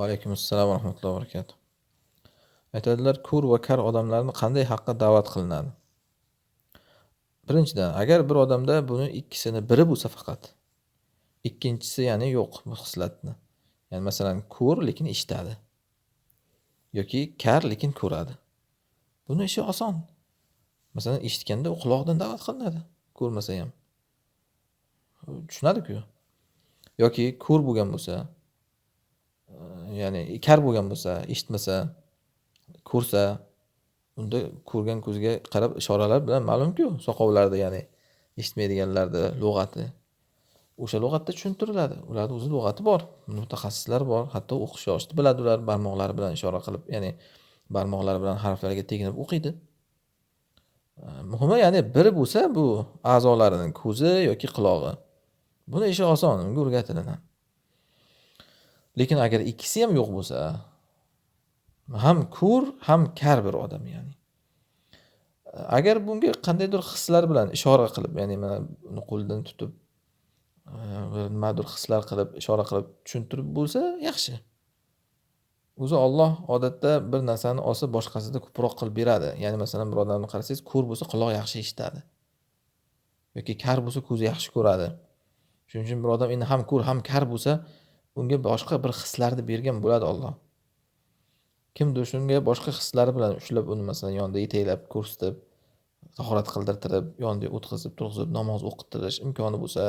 Alaykum assalom va rahmatullohi va barakatuh. Aytadilar, ko'r va kar odamlarni qanday haqqa da'vat qilinadi? Birinchidan, agar bir odamda buni ikkisini biri bo'lsa faqat, ikkinchisi ya'ni yo'q bu xislatni. Ya'ni masalan, ko'r lekin eshitadi yoki kar lekin ko'radi. Buni ishi oson. Masalan, eshitganda u quloqdan da'vat qilinadi, ko'rmasa ham. Tushunadi-ku. Yoki ko'r bo'lgan bo'lsa, ya'ni kar bo'lgan bo'lsa, eshitmasa, ko'rsa, unda ko'rgan ko'zga qarab ishoralar bilan ma'lum-ku, soqovlarda ya'ni eshitmaydiganlarda lug'ati. O'sha lug'atda tushuntiriladi. Ularning o'zi lug'ati bor, mutaxassislar bor, hatto o'qish yoshida biladi ular barmoqlari bilan ishora qilib, ya'ni barmoqlari bilan harflarga teginib o'qiydi. Muhimi ya'ni biri bo'lsa bu a'zolarining ko'zi yoki qulog'i. Buni ishi oson, unga o'rgatilinadi. Lekin agar ikkisi ham yo'q bo'lsa, ham ko'r, ham kar bir odam ya'ni. Agar bunga qandaydir hislar bilan ishora qilib, ya'ni mana uni qo'lidan tutib, nimadir hislar qilib, ishora qilib tushuntirib bo'lsa, yaxshi. O'zi Alloh odatda bir narsani olsa boshqasida ko'proq qilib beradi. Ya'ni masalan bir odamni qarasangiz, ko'r bo'lsa quloq yaxshi eshitadi. Yoki kar bo'lsa ko'zi yaxshi ko'radi. Shuning uchun bir odam endi ham ko'r, ham kar bo'lsa, unga boshqa bir hislarni bergan bo'ladi Alloh. Kimdir shunga boshqa hislari bilan ushlab uni masalan yonida yetaklab ko'rsatib, tahorat qildirtirib, yonida o'tkazib, turg'izib, namoz o'qitirish imkoni bo'lsa,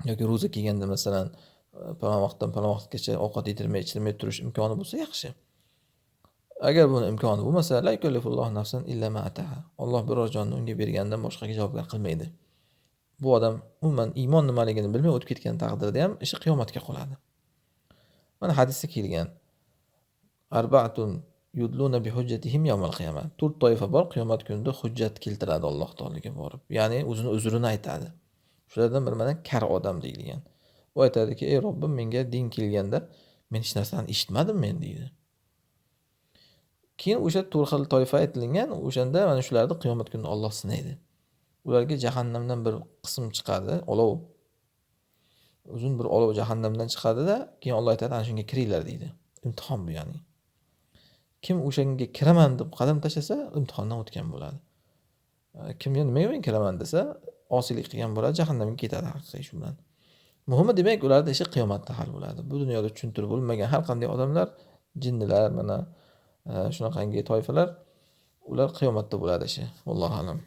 yoki ro'za kelganda masalan palon vaqtdan palon vaqtgacha ovqat yedirmay, ichirmay turish imkoni bo'lsa yaxshi. Agar buni imkoni bo'lmasa, la yukallifullohu nafsan illa ma ataha. Alloh biror jonni unga berganidan boshqaga javobgar qilmaydi. Bu odam umuman iymon nimaligini bilmay o'tib ketgan taqdirda ham ishi qiyomatga qoladi. Mana hadisda kelgan. Arba'atun yudluna bi hujjatihim yawmal qiyamah. 4 toifa bor, qiyomat kunida hujjat keltiradi Alloh taolaga borib. Ya'ni o'zini uzrini aytadi. Shulardan biri mana kar odam deyilgan. U aytadiki, ey Robbim, menga din kelganda men hech narsani eshitmadim men deydi. Keyin o'sha 4 xil toifa aytilgan, o'shanda mana shularni qiyomat kunida Alloh sinaydi. Ularga jahannamdan bir qism chiqadi, olov. Uzun bir olov jahannamdan chiqadi-da, keyin Alloh aytadi, ana shunga kiringlar deydi. Imtihon bu ya'ni. Kim o'shanga kiraman deb qadam tashlasa, imtihondan o'tgan bo'ladi. Kim nimaga men kiraman desa, osiylik qilgan bo'ladi, jahannamga ketadi haqiqiy shu bilan. Muhimi demak, ularning ishi qiyomatda hal bo'ladi. Bu dunyoda tushuntirib bo'lmagan har qanday odamlar, jinnilar, mana shunaqangi toifalar, ular qiyomatda bo'ladi ishi. Allohu a'lam.